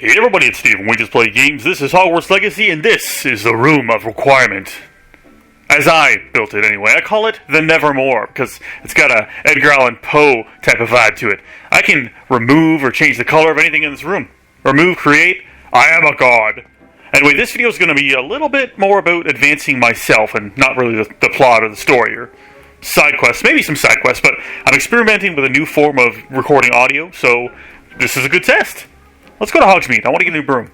Hey everybody, it's Steve. We just play games. This is Hogwarts Legacy, and this is the Room of Requirement. As I built it anyway. I call it the Nevermore, because it's got a Edgar Allan Poe type of vibe to it. I can remove or change the color of anything in this room. Remove, create, I am a god. Anyway, this video is going to be a little bit more about advancing myself, and not really the plot or the story, or side quests. Maybe some side quests, but I'm experimenting with a new form of recording audio, so this is a good test. Let's go to Hogsmeade. I want to get a new broom.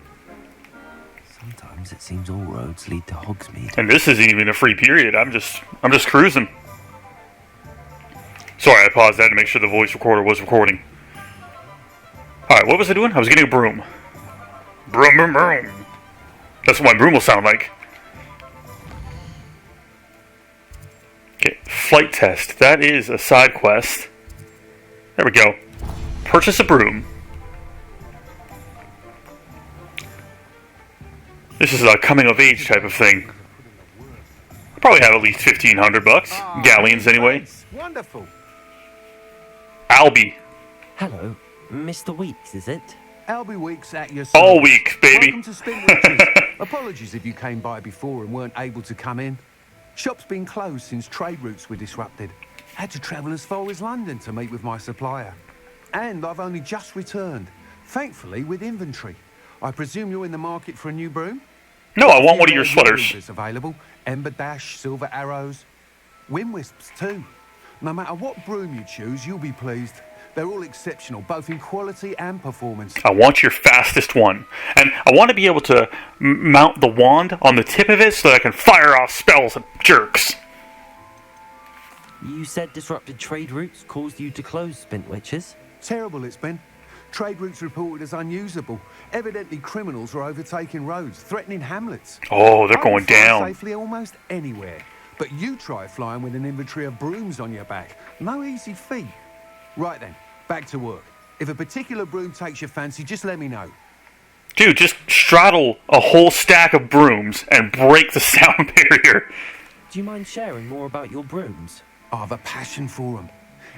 Sometimes it seems all roads lead to Hogsmeade. And this isn't even a free period. I'm just cruising. Sorry, I paused that to make sure the voice recorder was recording. Alright, what was I doing? I was getting a broom. Broom, broom, broom. That's what my broom will sound like. Okay, flight test. That is a side quest. There we go. Purchase a broom. This is a coming-of-age type of thing. I'll probably have at least $1,500. Galleons, anyway. Wonderful. Albie. Hello, Mr. Weeks, is it? Albie Weeks at your service. All week, baby. Welcome to Spin Witches. Apologies if you came by before and weren't able to come in. Shop's been closed since trade routes were disrupted. Had to travel as far as London to meet with my supplier. And I've only just returned, thankfully with inventory. I presume you're in the market for a new broom? No, I want one of your sweaters. Available. Ember Dash, Silver Arrows. Wind Wisps too. No matter what broom you choose, you'll be pleased. They're all exceptional, both in quality and performance. I want your fastest one. And I want to be able to mount the wand on the tip of it so that I can fire off spells at jerks. You said disrupted trade routes caused you to close Spin Witches? Terrible it's been. Trade routes reported as unusable. Evidently criminals are overtaking roads, threatening hamlets. Oh, they're going down. Safely almost anywhere. But you try flying with an inventory of brooms on your back. No easy feat. Right then, back to work. If a particular broom takes your fancy, just let me know. Dude, just straddle a whole stack of brooms and break the sound barrier. Do you mind sharing more about your brooms? I have a passion for them.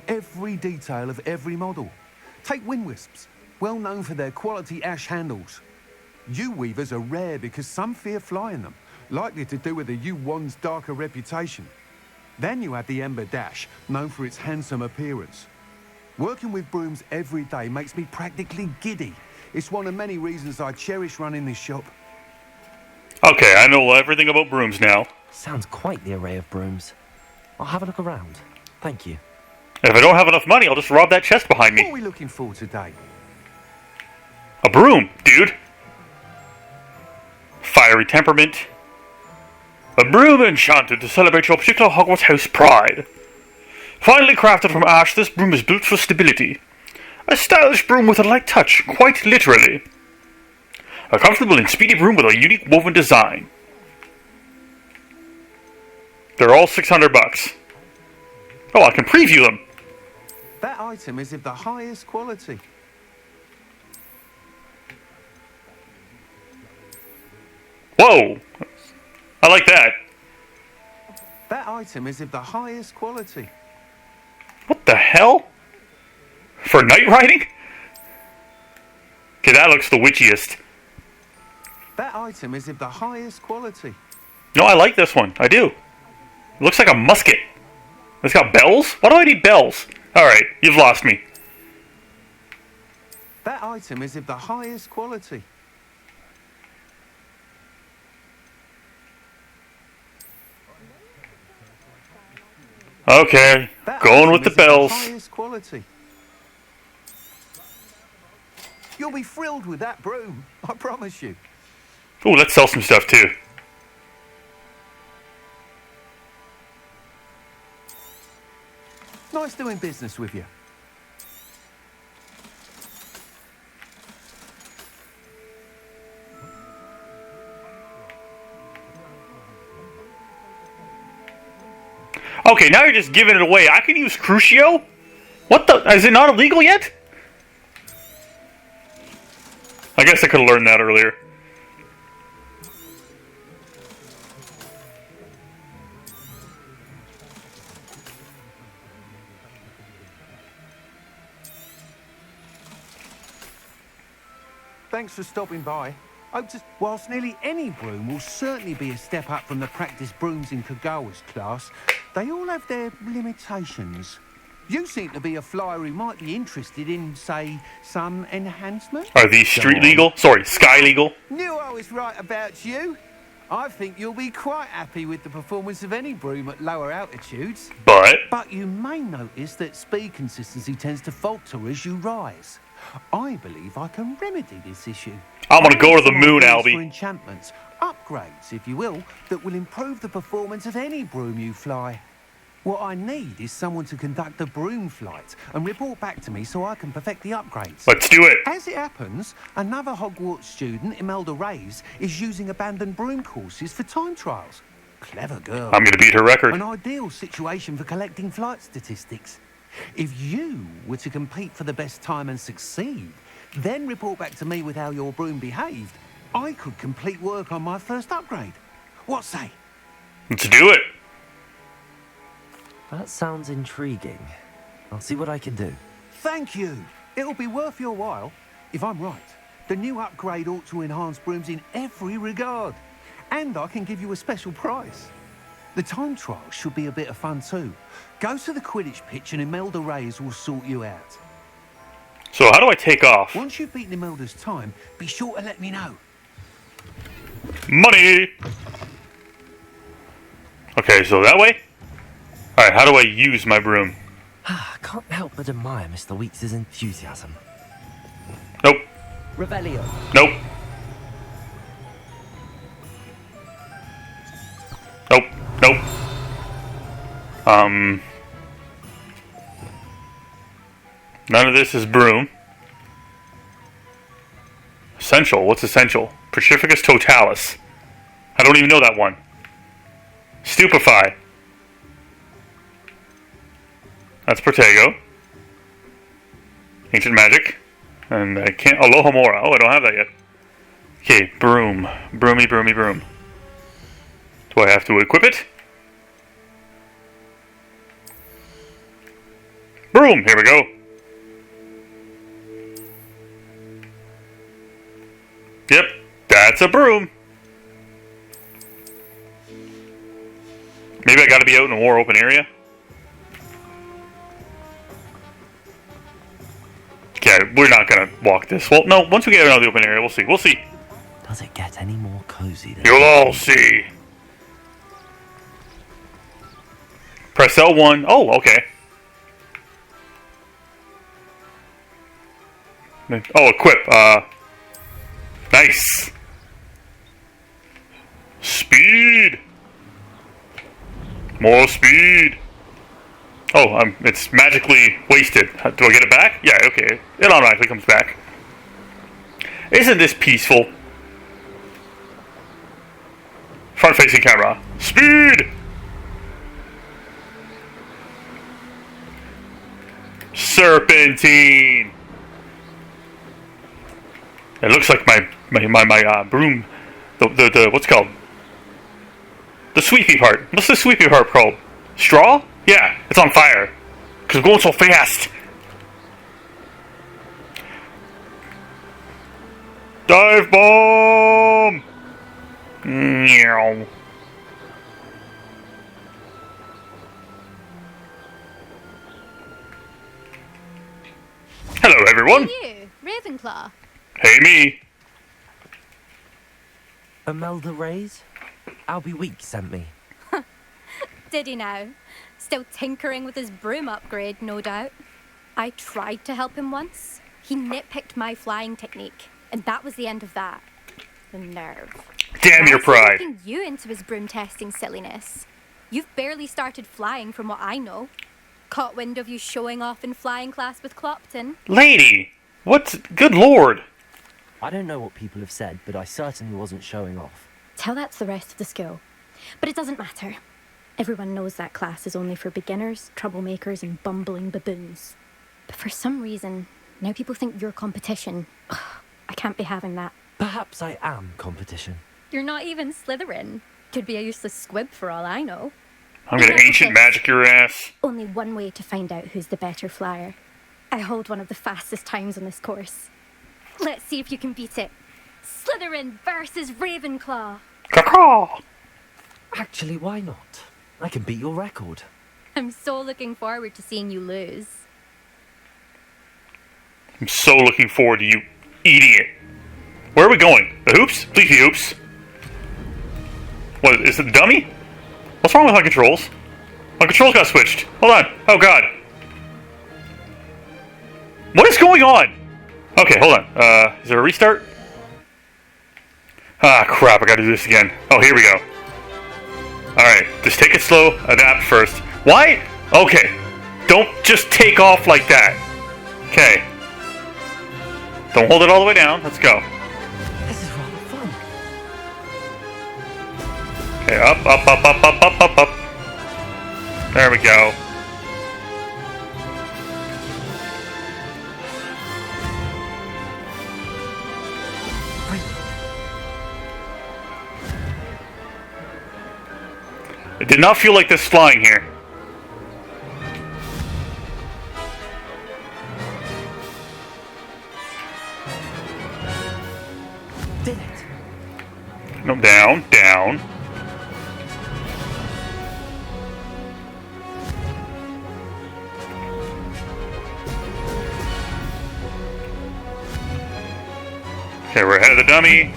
Every detail of every model. Take Wind Wisps, well known for their quality ash handles. Yew Weavers are rare because some fear flying them, likely to do with the yew wand's darker reputation. Then you have the Ember Dash, known for its handsome appearance. Working with brooms every day makes me practically giddy. It's one of many reasons I cherish running this shop. Okay, I know everything about brooms now. Sounds quite the array of brooms. I'll have a look around. Thank you. If I don't have enough money, I'll just rob that chest behind What are me. we looking for today? A broom, dude. Fiery temperament. A broom enchanted to celebrate your particular Hogwarts house pride. Finely crafted from ash, this broom is built for stability. A stylish broom with a light touch, quite literally. A comfortable and speedy broom with a unique woven design. They're all $600. Oh, I can preview them. That item is of the highest quality. Whoa! I like that. That item is of the highest quality. What the hell? For night riding? Okay, that looks the witchiest. That item is of the highest quality. No, I like this one. I do. It looks like a musket. It's got bells? Why do I need bells? Alright, you've lost me. That item is of the highest quality. Okay, That going item with the is of bells. highest quality. You'll be thrilled with that broom, I promise you. Ooh, let's sell some stuff too. Nice doing business with you. Okay, now you're just giving it away. I can use Crucio? What the? Is it not illegal yet? I guess I could have learned that earlier. Thanks for stopping by. Whilst nearly any broom will certainly be a step up from the practice brooms in Kagawa's class, they all have their limitations. You seem to be a flyer who might be interested in, say, some enhancement. Are these street legal? Sorry, sky legal? Knew I was right about you. I think you'll be quite happy with the performance of any broom at lower altitudes. But you may notice that speed consistency tends to falter as you rise. I believe I can remedy this issue. I'm gonna go to the moon, For Albie. enchantments, upgrades, if you will, that will improve the performance of any broom you fly. What I need is someone to conduct a broom flight and report back to me so I can perfect the upgrades. Let's do it. As it happens, another Hogwarts student, Imelda Reyes, is using abandoned broom courses for time trials. Clever girl. I'm gonna beat her record. An ideal situation for collecting flight statistics. If you were to compete for the best time and succeed, then report back to me with how your broom behaved, I could complete work on my first upgrade. What say? Let's do it. That sounds intriguing. I'll see what I can do. Thank you. It'll be worth your while. If I'm right, the new upgrade ought to enhance brooms in every regard. And I can give you a special prize. The time trial should be a bit of fun too. Go to the Quidditch pitch and Imelda Reyes will sort you out. So how do I take off? Once you've beaten Imelda's time, be sure to let me know. Money! Okay, so that way? Alright, how do I use my broom? I can't help but admire Mr. Weeks' enthusiasm. Nope. Revelio. Nope. Nope. Nope. None of this is broom. Essential. What's essential? Pacificus totalis. I don't even know that one. Stupefy. That's Protego. Ancient magic. And I can't... Alohomora. Oh, I don't have that yet. Okay, broom. Broomy, broomy, broom. Do I have to equip it? Broom! Here we go. Yep, that's a broom. Maybe I gotta be out in a more open area? Okay, we're not gonna walk this. Well, no, once we get out of the open area, we'll see. We'll see. Does it get any more cozy than You'll all see. Press L1. Oh, okay. Oh, equip. Nice. Speed. More speed. Oh, it's magically wasted. Do I get it back? Yeah, okay. It automatically comes back. Isn't this peaceful? Front-facing camera. Speed! Serpentine! It looks like my broom, the what's it called? The sweepy part. What's the sweepy part called? Straw? Yeah, it's on fire. Because it's going so fast. Dive bomb! Meow. Hello, everyone. You, Ravenclaw. Hey, me. Imelda Reyes? Albie Weeks sent me. Did he now? Still tinkering with his broom upgrade, no doubt. I tried to help him once. He nitpicked my flying technique, and that was the end of that. The nerve. Damn your Why is he pride. looking you into his broom testing silliness? You've barely started flying from what I know. Caught wind of you showing off in flying class with Clopton. Lady, what's... Good lord. I don't know what people have said, but I certainly wasn't showing off. Tell that to the rest of the school. But it doesn't matter. Everyone knows that class is only for beginners, troublemakers, and bumbling baboons. But for some reason, now people think you're competition. Ugh, I can't be having that. Perhaps I am competition. You're not even Slytherin. Could be a useless squib for all I know. I'm gonna ancient magic your ass. Only one way to find out who's the better flyer. I hold one of the fastest times on this course. Let's see if you can beat it. Slytherin versus Ravenclaw. Caw. Actually, why not? I can beat your record. I'm so looking forward to seeing you lose. I'm so looking forward to you eating it. Where are we going? The hoops? Please be hoops. What, is it the dummy? What's wrong with my controls? My controls got switched. Hold on. Oh, God. What is going on? Okay, hold on. Is there a restart? Ah, crap. I gotta do this again. Oh, here we go. Alright, just take it slow. Adapt first. Why? Okay. Don't just take off like that. Okay. Don't hold it all the way down. Let's go. This is rather fun. Okay, up, up, up, up, up, up, up, up. There we go. It did not feel like this flying here. Did it? No, down, down. Okay, we're ahead of the dummy.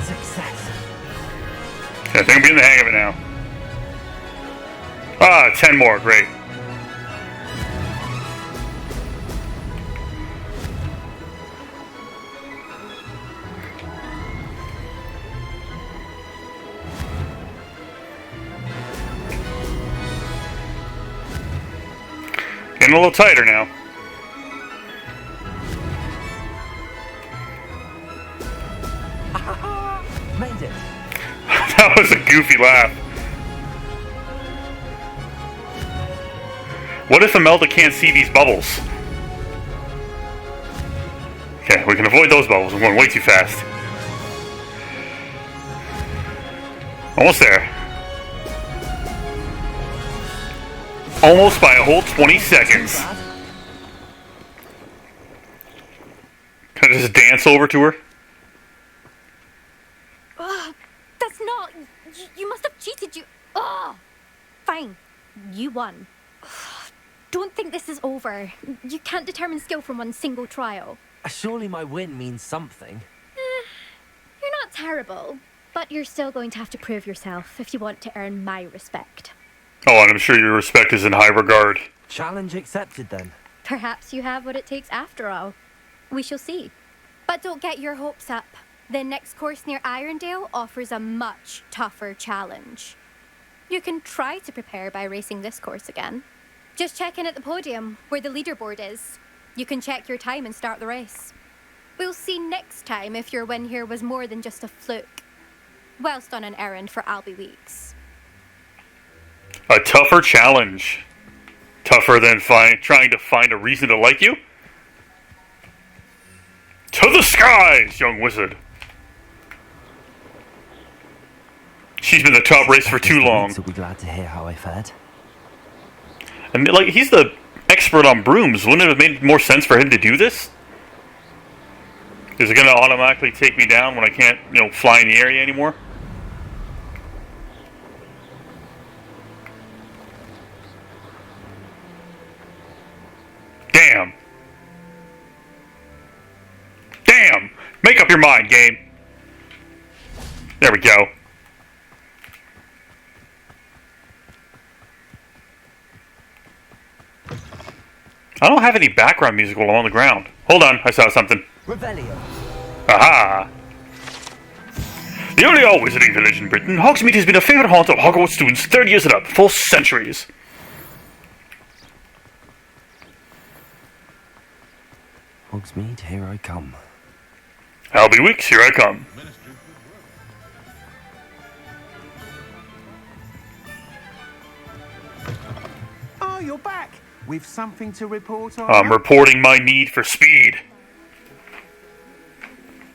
Success. Okay, I think I'm getting the hang of it now. Ah, 10 more, great. Getting a little tighter now. Made it. That was a goofy laugh. What if Imelda can't see these bubbles? Okay, we can avoid those bubbles. I'm going way too fast. Almost there. Almost by a whole 20 seconds. Can I just dance over to her? That's not... You must have cheated, you... Oh! Fine. You won. Don't think this is over. You can't determine skill from one single trial. Surely my win means something. You're not terrible, but you're still going to have to prove yourself if you want to earn my respect. Oh, and I'm sure your respect is in high regard. Challenge accepted then. Perhaps you have what it takes after all. We shall see. But don't get your hopes up. The next course near Irondale offers a much tougher challenge. You can try to prepare by racing this course again. Just check in at the podium, where the leaderboard is. You can check your time and start the race. We'll see next time if your win here was more than just a fluke. Whilst on an errand for Albie Weeks. A tougher challenge. Tougher than trying to find a reason to like you? To the skies, young wizard. She's been the top race for too long. Will be glad to hear how I fared. And like, he's the expert on brooms. Wouldn't it have made more sense for him to do this? Is it going to automatically take me down when I can't, fly in the area anymore? Damn. Damn! Make up your mind, game. There we go. I don't have any background music while I'm on the ground. Hold on, I saw something. Revelio. Aha! The only old wizarding village in Britain, Hogsmeade has been a favourite haunt of Hogwarts students 30 years and up, for centuries. Hogsmeade, here I come. Albie Weeks, here I come. Oh, you're back. with something to report on? I'm reporting my need for speed.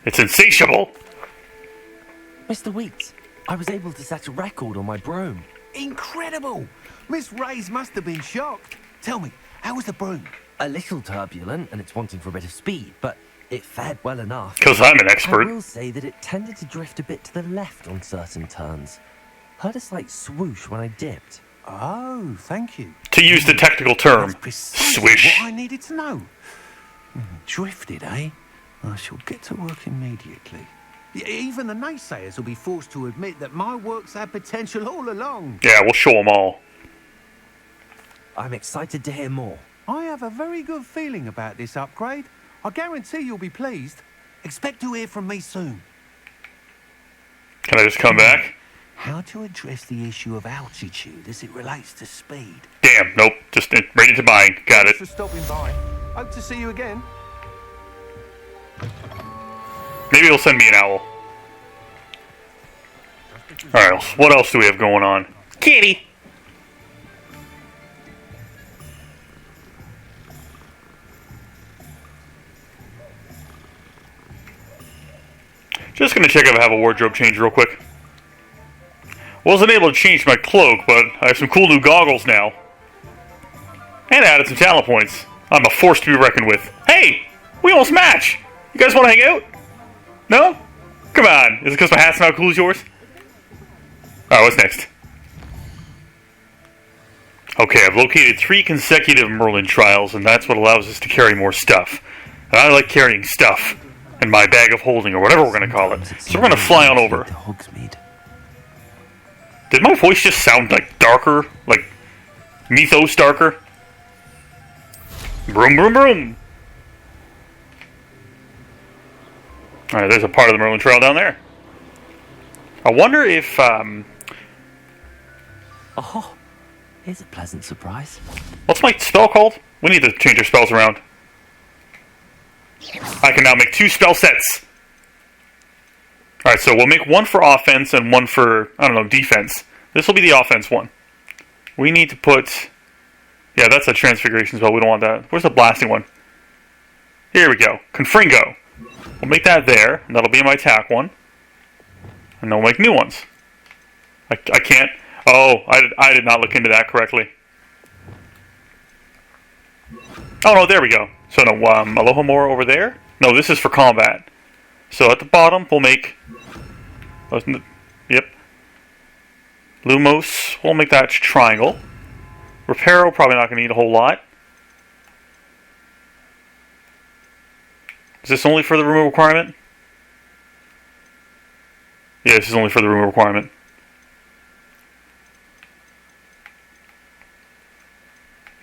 It's insatiable. Mr. Weeks, I was able to set a record on my broom. Incredible! Miss Ray's must have been shocked. Tell me, how was the broom? A little turbulent and it's wanting for a bit of speed, but it fared well enough. Because I'm an I expert. will say that it tended to drift a bit to the left on certain turns. Heard a slight swoosh when I dipped. Oh, thank you. To use the technical term, That's precisely swish. what I needed to know. Drifted, eh? I shall get to work immediately. Even the naysayers will be forced to admit that my work's had potential all along. Yeah, we'll show them all. I'm excited to hear more. I have a very good feeling about this upgrade. I guarantee you'll be pleased. Expect to hear from me soon. Can I just come back? How to address the issue of altitude as it relates to speed. Damn, nope. Just right into buying. Got it. Thanks for stopping by. Hope to see you again. Maybe he'll send me an owl. Alright, what else do we have going on? Kitty! Just gonna check if I have a wardrobe change real quick. Wasn't able to change my cloak, but I have some cool new goggles now. And I added some talent points. I'm a force to be reckoned with. Hey! We almost match! You guys wanna hang out? No? Come on. Is it because my hat's not cool as yours? Alright, what's next? Okay, I've located 3 consecutive Merlin Trials, and that's what allows us to carry more stuff. And I like carrying stuff in my bag of holding, or whatever we're going to call it. So we're going to fly on over. Did my voice just sound like darker? Like mythos darker? Broom, broom, broom! Alright, there's a part of the Merlin Trail down there. I wonder if, Oh, here's a pleasant surprise. what's my spell called? We need to change our spells around. I can now make 2 spell sets. Alright, so we'll make one for offense and one for, I don't know, defense. This will be the offense one. We need to put... Yeah, that's a transfiguration spell. We don't want that. Where's the blasting one? Here we go. Confringo. We'll make that there, and that'll be my attack one. And then we'll make new ones. I can't... Oh, I did not look into that correctly. Oh, no, there we go. So, no, Aloha Mora over there? No, this is for combat. So, at the bottom, we'll make... Yep. Lumos, we'll make that triangle. Reparo, probably not going to need a whole lot. Is this only for the room requirement? Yeah, this is only for the room requirement.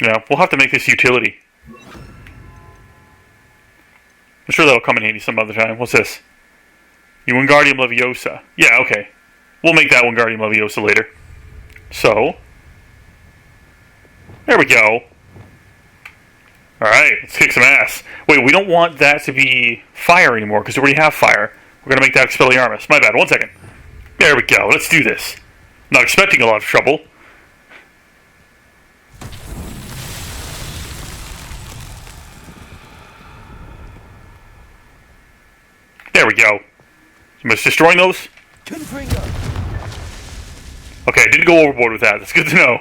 Yeah, we'll have to make this utility. I'm sure that'll come in handy some other time. What's this? Wingardium Leviosa. Yeah, okay. We'll make that Wingardium Leviosa later. So, there we go. Alright, let's kick some ass. Wait, we don't want that to be fire anymore, because we already have fire. We're going to make that Expelliarmus. My bad, 1 second. There we go, let's do this. Not expecting a lot of trouble. There we go. Am I just destroying those? Okay, I didn't go overboard with that. That's good to know.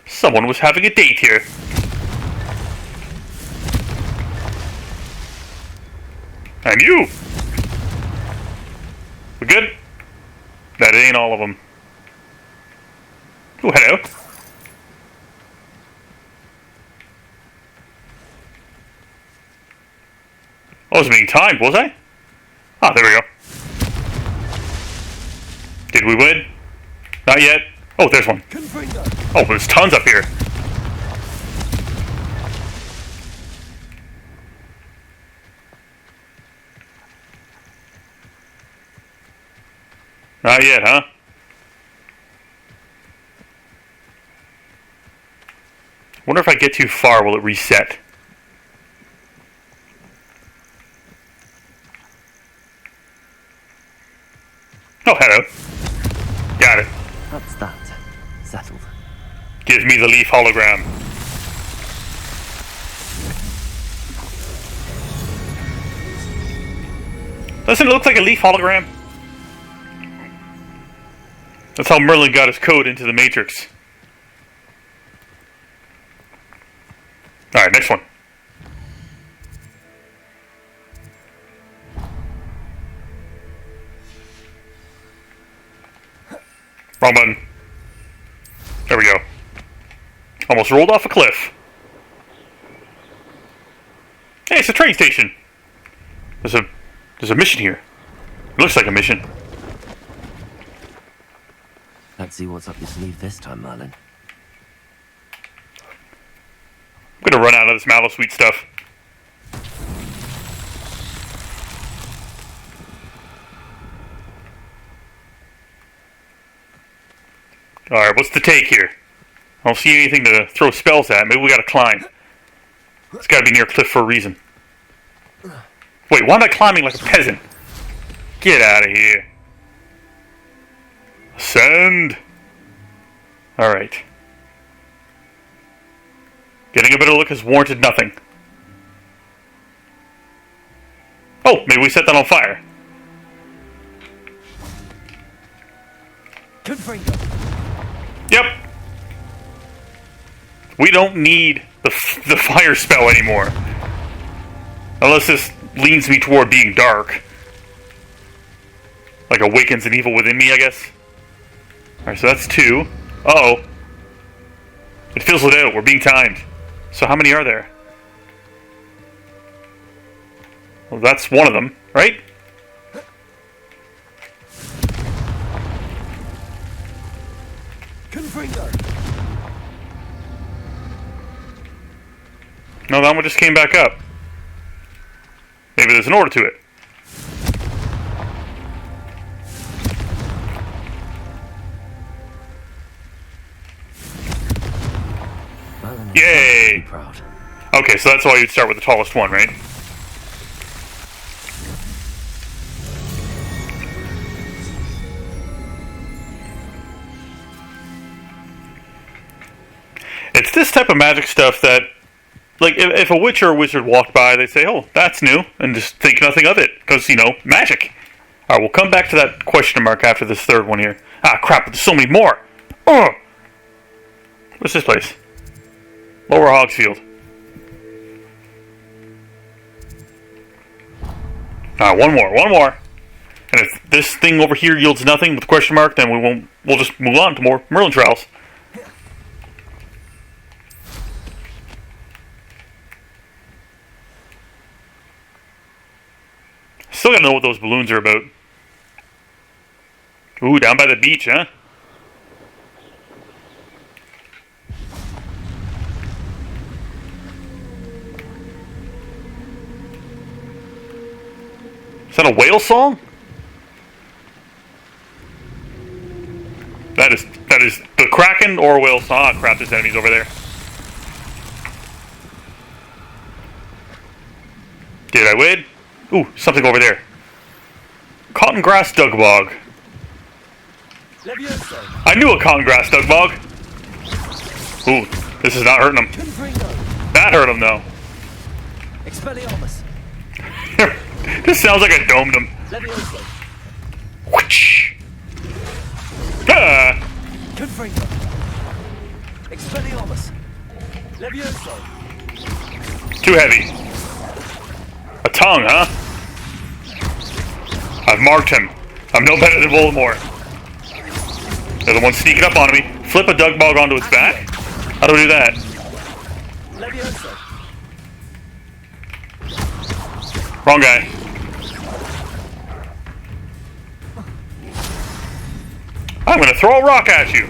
Someone was having a date here. And you! We good? That ain't all of them. Oh, hello. I was being timed, was I? Ah, there we go. Did we win? Not yet. Oh, there's one. Oh, there's tons up here. Not yet, huh? Wonder if I get too far, will it reset? Oh, hello. Got it. That's that. Settled. Give me the leaf hologram. Doesn't it look like a leaf hologram? That's how Merlin got his code into the Matrix. Alright, next one. Wrong button. There we go. Almost rolled off a cliff. Hey, it's a train station. There's a mission here. It looks like a mission. Let's see what's up your sleeve this time, Merlin. I'm gonna run out of this mallow sweet stuff. Alright, what's the take here? I don't see anything to throw spells at. Maybe we gotta climb. It's gotta be near a cliff for a reason. Wait, why am I climbing like a peasant? Get out of here. Ascend. Alright. Getting a better look has warranted nothing. Oh, maybe we set that on fire. Yep. We don't need the fire spell anymore. Unless this leans me toward being dark. Like awakens an evil within me, I guess. Alright, so that's 2. Uh-oh. It fizzled out. We're being timed. So how many are there? Well, that's one of them, right? No, that one just came back up. Maybe there's an order to it. Yay! Proud. Okay, so that's why you'd start with the tallest one, right? It's this type of magic stuff that, like, if a witch or a wizard walked by, they'd say, oh, that's new, and just think nothing of it, because, you know, magic. Alright, we'll come back to that question mark after this third one here. Ah, crap, there's so many more! Oh! What's this place? Lower Hogsfield. One more. And if this thing over here yields nothing with question mark, then we'll just move on to more Merlin Trials. Still gotta know what those balloons are about. Ooh, down by the beach, huh? Is that a whale song? That is the Kraken or a whale song. Ah, crap, there's enemies over there. Did I win? Ooh, something over there. Cotton grass dug bog. I knew a cotton grass dug bog. Ooh, this is not hurting him. That hurt him though. This sounds like I domed him. Whoosh. Ah. Too heavy. A tongue, huh? I've marked him. I'm no better than Voldemort. They're the one sneaking up on me. Flip a dug bog onto its back? How do we do that? Wrong guy. I'm gonna throw a rock at you.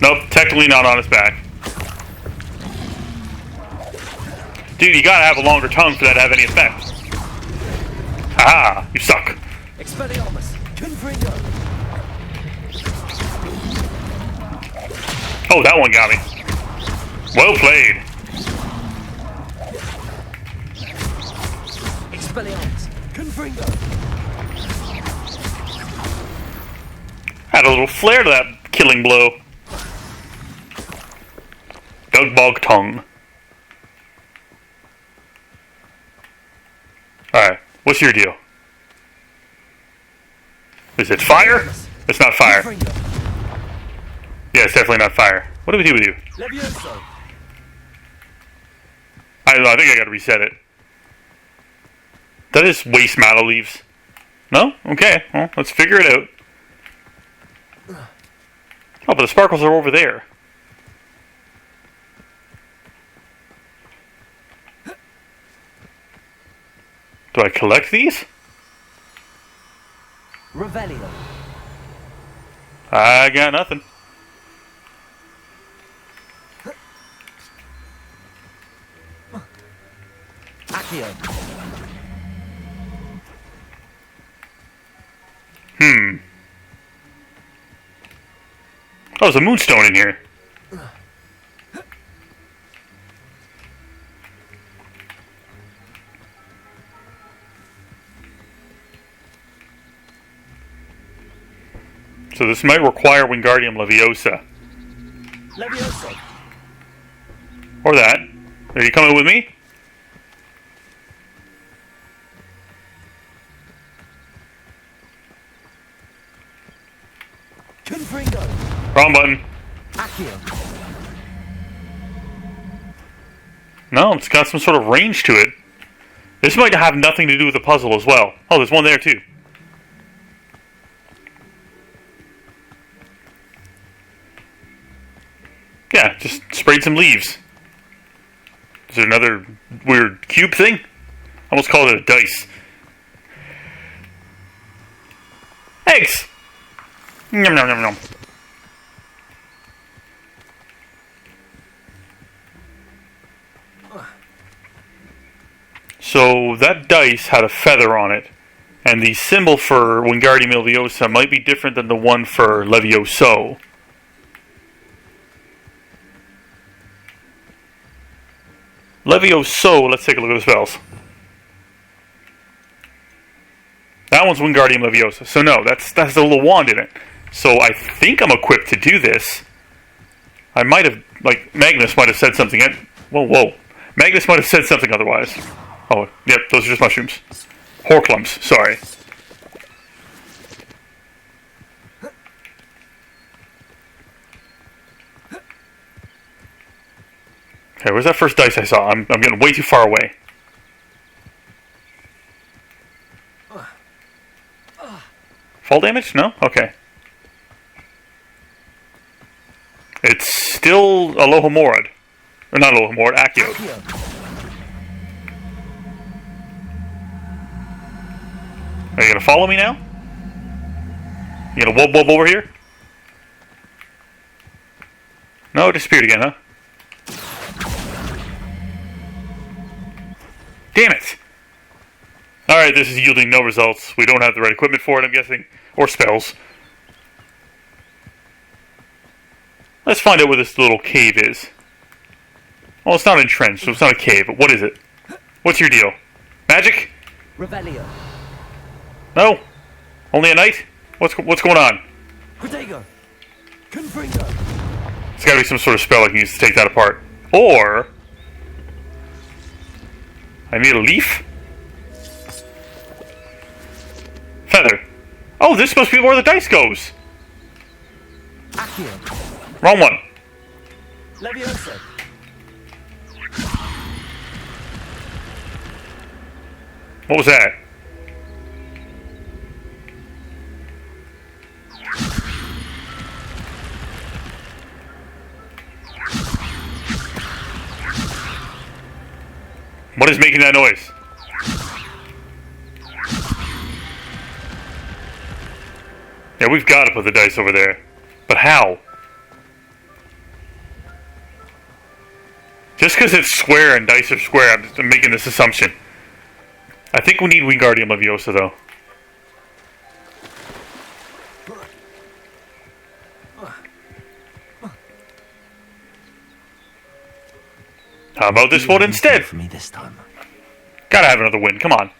Nope, technically not on its back. Dude, you gotta have a longer tongue for that to have any effect. Haha, you suck. Oh, that one got me. Well played. Had a little flair to that killing blow. Dug bog tongue. What's your deal? Is it fire? It's not fire. Yeah, it's definitely not fire. What do we do with you? I don't know, I think I gotta reset it. That is waste mallow leaves. No? Okay, well, let's figure it out. Oh, but the sparkles are over there. Do I collect these? Revelio. I got nothing. Accio. Oh, there's a moonstone in here. So this might require Wingardium Leviosa. Leviosa. Or that. Are you coming with me? Confringo. Wrong button. Accio. No, it's got some sort of range to it. This might have nothing to do with the puzzle as well. Oh, there's one there too. Yeah, just sprayed some leaves. Is there another weird cube thing? I almost called it a dice. Eggs! Nom nom nom nom. So that dice had a feather on it, and the symbol for Wingardium Leviosa might be different than the one for Levioso. Levioso, let's take a look at the spells. That one's Wingardium Leviosa. So no, that's a little wand in it. So I think I'm equipped to do this. I might have, like, Magnus might have said something. Whoa. Magnus might have said something otherwise. Oh, yep, those are just mushrooms. Horklums, sorry. Okay, where's that first dice I saw? I'm getting way too far away. Fall damage? No? Okay. It's still Alohomorad. Or not Alohomorad, Accio. Are you gonna follow me now? You gonna wub over here? No, it disappeared again, huh? Damn it! Alright, this is yielding no results. We don't have the right equipment for it, I'm guessing. Or spells. Let's find out where this little cave is. Well, it's not entrenched, so it's not a cave, but what is it? What's your deal? Magic? Revelio. No? Only a knight? What's going on? Protego. Confringo. There's gotta be some sort of spell I can use to take that apart. Or... I need a leaf? Feather. Oh, this must be where the dice goes! Accio. Wrong one. Leviosa. What was that? What is making that noise? Yeah, we've got to put the dice over there. But how? Just because it's square and dice are square, I'm just making this assumption. I think we need Wingardium Leviosa, though. How about this one instead? For me this time. Gotta have another win, come on.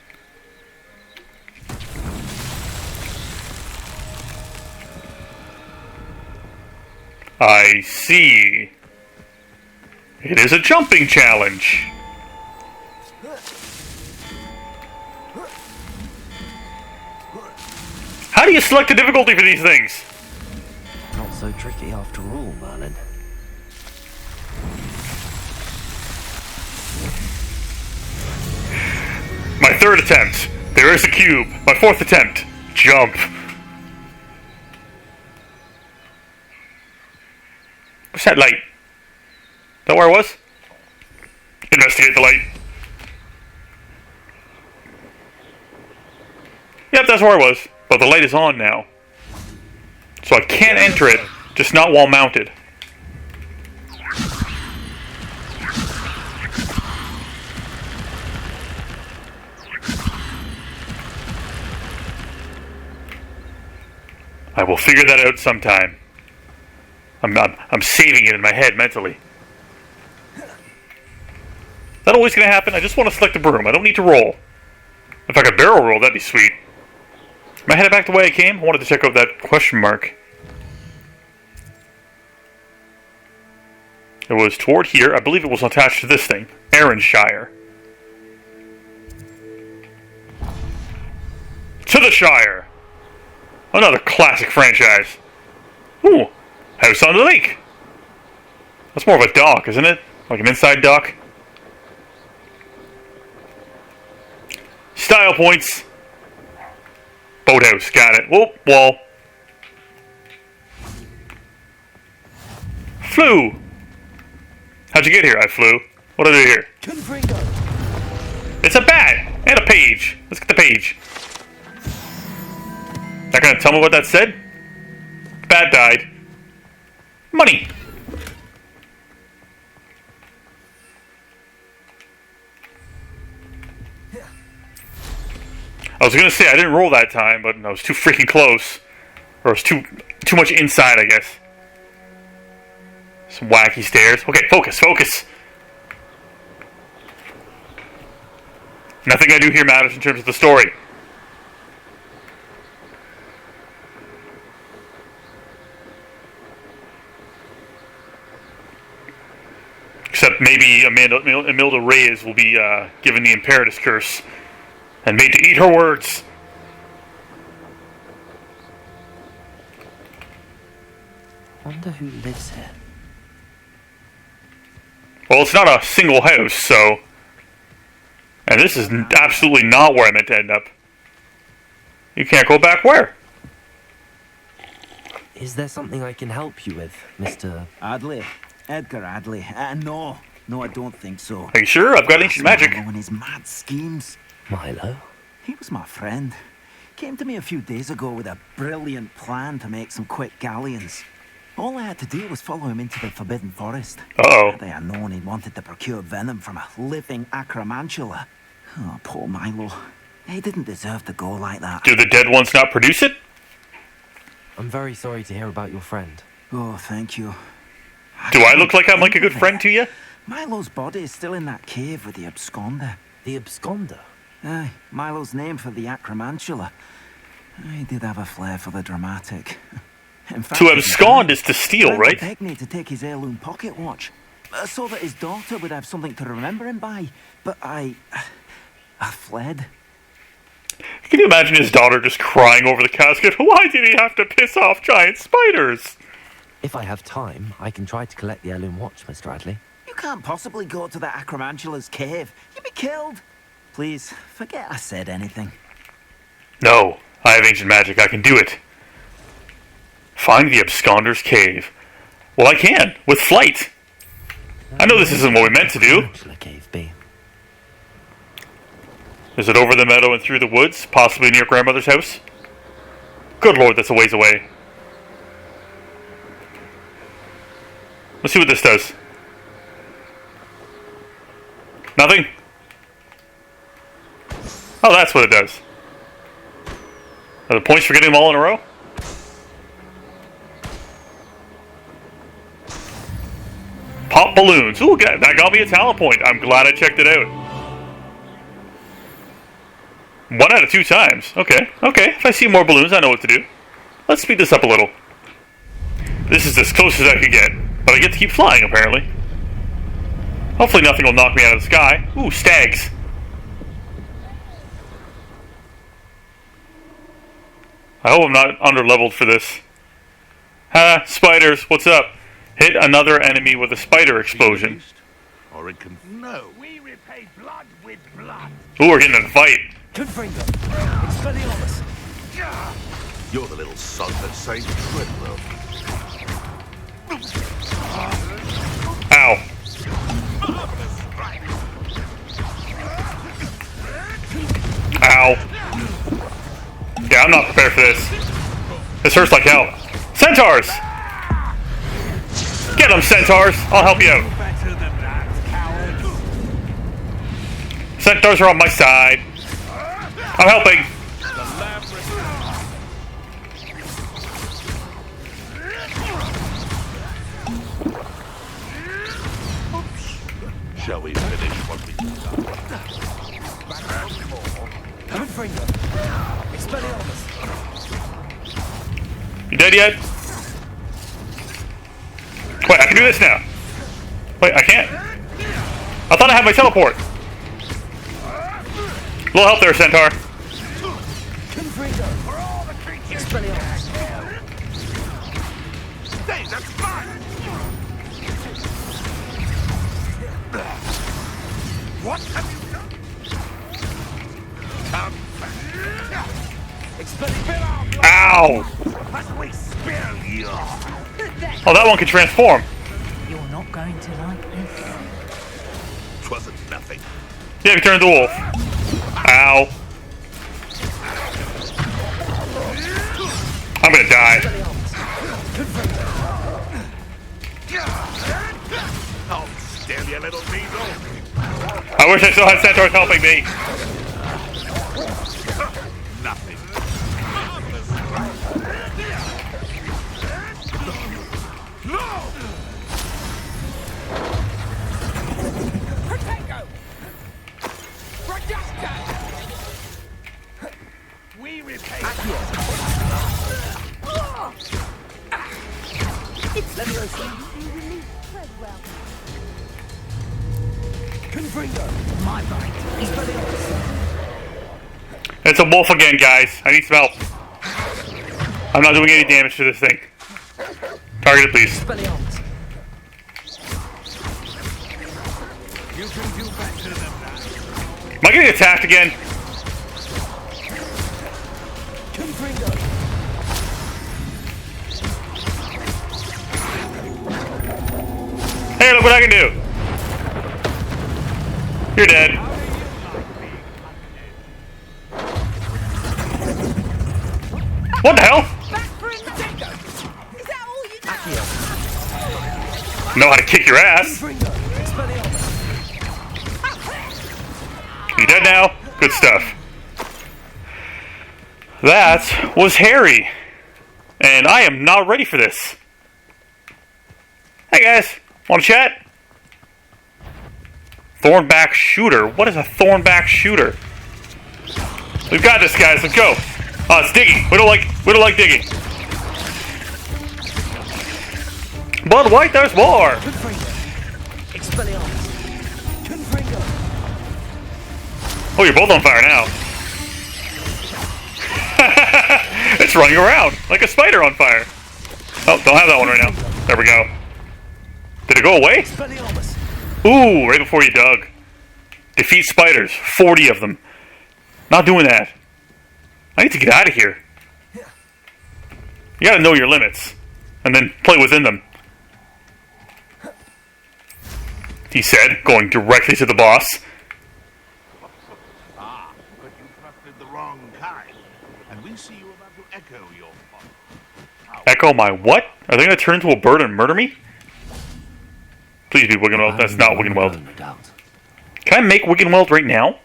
I see. It is a jumping challenge. How do you select the difficulty for these things? Not so tricky after all, Merlin. My third attempt. There is a cube. My fourth attempt. Jump. What's that light? Is that where I was? Investigate the light. Yep, that's where I was. But the light is on now. So I can enter it, just not while mounted. I will figure that out sometime. I'm saving it in my head mentally. Is that always going to happen? I just want to select the broom. I don't need to roll. If I could barrel roll, that'd be sweet. Am I headed back the way I came? I wanted to check out that question mark. It was toward here. I believe it was attached to this thing. Shire. To the Shire! Another classic franchise. Ooh, house on the lake. That's more of a dock, isn't it? Like an inside dock. Style points. Boathouse, got it. Whoop, wall. Flew. How'd you get here? I flew. What did I do here? It's a bat and a page. Let's get the page. Not gonna tell me what that said? Bat died. Money. I was gonna say I didn't roll that time, but I was too freaking close. Or it was too much inside, I guess. Some wacky stairs. Okay, focus, focus. Nothing I do here matters in terms of the story. Except maybe Imelda Reyes will be given the Imperatus curse and made to eat her words. Wonder who lives here. Well, it's not a single house, so... And this is absolutely not where I meant to end up. You can't go back where? Is there something I can help you with, Mr. Adley? Edgar Adley? No, I don't think so. Are you sure? I've got ancient magic. Milo and his mad schemes. Milo? He was my friend. Came to me a few days ago with a brilliant plan to make some quick galleons. All I had to do was follow him into the Forbidden Forest. Uh-oh. Had I known he wanted to procure venom from a living acromantula. Oh, poor Milo. He didn't deserve to go like that. Do the dead ones not produce it? I'm very sorry to hear about your friend. Oh, thank you. Do I look like I'm like a good friend to you? Milo's body is still in that cave with the absconder. The absconder? Aye, Milo's name for the acromantula. He did have a flair for the dramatic. In fact, To abscond is to steal, Milo right? begged me to take his heirloom pocket watch, so that his daughter would have something to remember him by. But I fled. Can you imagine his daughter just crying over the casket? Why did he have to piss off giant spiders? If I have time, I can try to collect the heirloom watch, Mr. Adley. You can't possibly go to the acromantula's cave. You'd be killed. Please, forget I said anything. No, I have ancient magic. I can do it. Find the absconder's cave. Well, I can, with flight. I know this isn't what we meant to do. Tarantula cave be? Is it over the meadow and through the woods, possibly near grandmother's house? Good lord, that's a ways away. Let's see what this does. Nothing? Oh, that's what it does. Are the points for getting them all in a row? Pop balloons. Ooh, that got me a talent point. I'm glad I checked it out. 1 out of 2 times. Okay. If I see more balloons, I know what to do. Let's speed this up a little. This is as close as I could get. But I get to keep flying, apparently. Hopefully nothing will knock me out of the sky. Ooh, stags. I hope I'm not under-leveled for this. Ha! Spiders, what's up? Hit another enemy with a spider explosion. Or it can... No. We repay blood with blood. Ooh, we're getting in a fight. Confringo. Expelliarmus. You're the little sod that saved Treadwell. Ow. Ow. Yeah, I'm not prepared for this. This hurts like hell. Centaurs! Get them, centaurs! I'll help you out. Better than that, coward. Centaurs are on my side. I'm helping. Shall we finish what we started? Confringo. Expelliarmus. You dead yet? Wait, I can do this now. Wait, I can't? I thought I had my teleport. A little help there, Centaur. Confringo. Expelliarmus. Hey, that's fine! What have you done? Come back. Expelliarmus. Ow! As we spare you. Oh, that one can transform. You're not going to like this. 'Twasn't nothing. Yeah, we turned into a wolf. Ow. I'm gonna die. Oh, stand you little weasel. I wish I still had centaurs helping me. Nothing. We repay. Confringo. My bite. Expelliarmus. It's a wolf again, guys. I need some help. I'm not doing any damage to this thing. Target it, please. Expelliarmus. You can do better than that. Am I getting attacked again? Confringo. Hey, look what I can do. You're dead. What the hell? Know how to kick your ass. Confringo. Expelliarmus. You dead now? Good stuff. That was Harry. And I am not ready for this. Hey guys, wanna chat? Thornback shooter. What is a thornback shooter? We've got this, guys. Let's go. Oh, it's digging. We don't like digging. But wait, there's more. Confringo. Expelliarmus. Confringo. Oh, you're both on fire now. It's running around like a spider on fire. Oh, don't have that one right now. There we go. Did it go away? Expelliarmus. Ooh, right before you dug. Defeat spiders. 40 of them. Not doing that. I need to get out of here. You gotta know your limits. And then play within them. He said, going directly to the boss. Ah, but you trusted the wrong kind. And we see you about to echo your fault. Echo my what? Are they gonna turn into a bird and murder me? Please be Wiggenweld. That's not Wiggenweld. No doubt. Can I make Wiggenweld right now?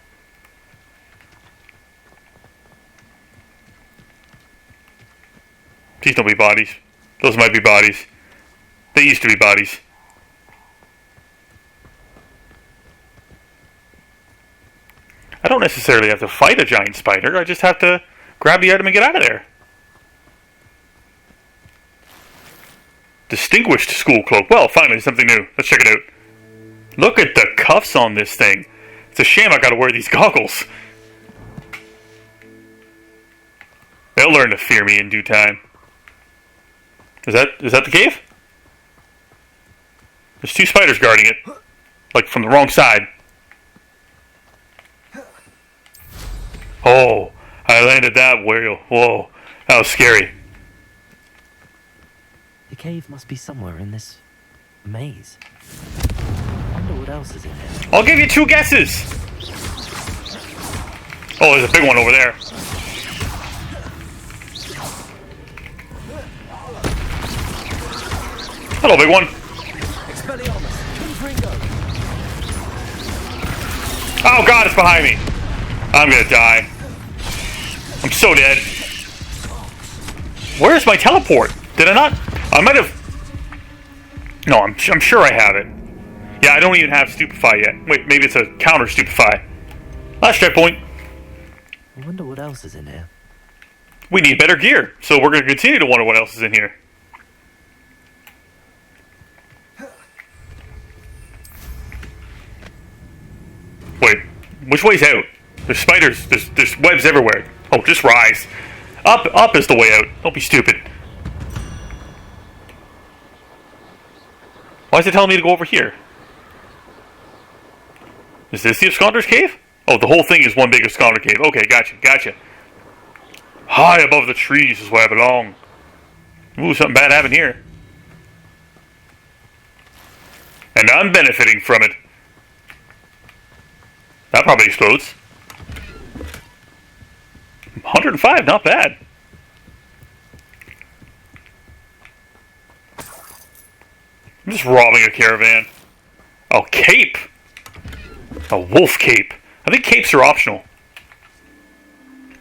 Please don't be bodies. Those might be bodies. They used to be bodies. I don't necessarily have to fight a giant spider. I just have to grab the item and get out of there. Distinguished school cloak. Well, finally, something new. Let's check it out. Look at the cuffs on this thing. It's a shame I gotta wear these goggles. They'll learn to fear me in due time. Is that the cave? There's 2 spiders guarding it. Like, from the wrong side. Oh, I landed that whale. Whoa, that was scary. The cave must be somewhere in this maze. I wonder what else is in here. I'll give you 2 guesses. Oh, there's a big one over there. Hello, big one. Oh God, it's behind me. I'm gonna die. I'm so dead. Where's my teleport? Did I not? I might have. No, I'm sure I have it. Yeah, I don't even have stupefy yet. Wait, maybe it's a counter stupefy. Last checkpoint. I wonder what else is in here. We need better gear, so we're gonna continue to wonder what else is in here. Wait, which way's out? There's spiders. There's webs everywhere. Oh, just rise. Up is the way out. Don't be stupid. Why is it telling me to go over here? Is this the Absconder's Cave? Oh, the whole thing is one big Absconder Cave. Okay, gotcha. High above the trees is where I belong. Ooh, something bad happened here. And I'm benefiting from it. That probably explodes. 105, not bad. I'm just robbing a caravan. Oh, cape! A wolf cape. I think capes are optional.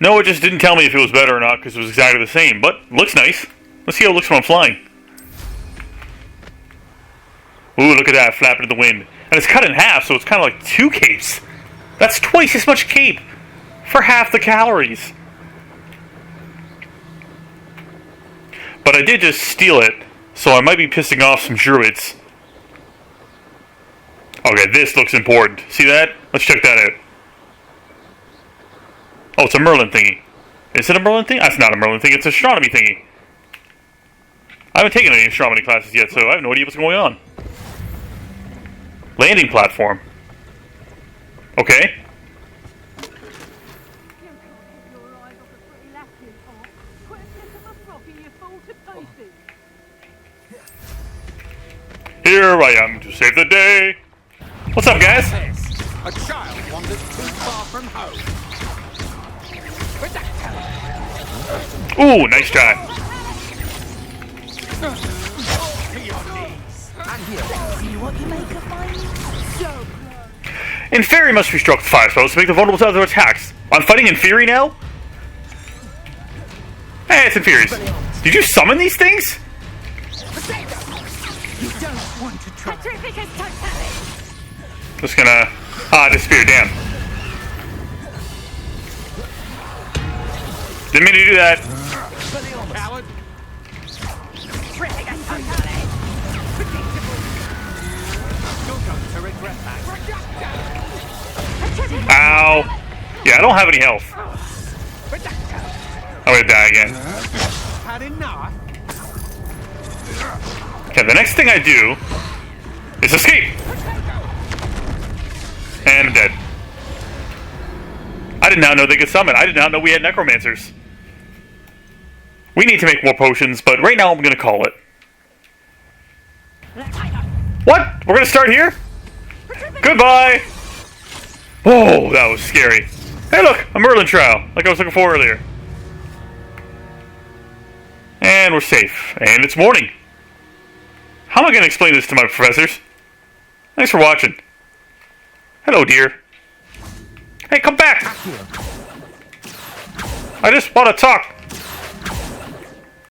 No, it just didn't tell me if it was better or not because it was exactly the same, but looks nice. Let's see how it looks when I'm flying. Ooh, look at that, flapping in the wind. And it's cut in half, so it's kind of like 2 capes. That's twice as much cape for half the calories. But I did just steal it, so I might be pissing off some druids. Okay, this looks important. See that? Let's check that out. Oh, it's a Merlin thingy. Is it a Merlin thing? That's not a Merlin thing, it's an astronomy thingy. I haven't taken any astronomy classes yet, so I have no idea what's going on. Landing platform. Okay. Here I am to save the day. What's up, guys? A child wanders too far from home. Ooh, nice try. Inferi must be struck with 5 spells to make them vulnerable to other attacks. I'm fighting Inferi now? Hey, it's Inferi's. Did you summon these things? You don't want to try. Just gonna... disappear, damn. Didn't mean to do that. Coward. Ow. Yeah, I don't have any health. I'm gonna die again. Had enough. Okay, the next thing I do is escape. And I'm dead. I did not know they could summon. I did not know we had necromancers. We need to make more potions, but right now I'm gonna call it. What? We're gonna start here? Goodbye! Oh, that was scary. Hey look, a Merlin Trial, like I was looking for earlier. And we're safe. And it's morning. How am I gonna explain this to my professors? Thanks for watching. Hello, dear. Hey, come back! I just want to talk.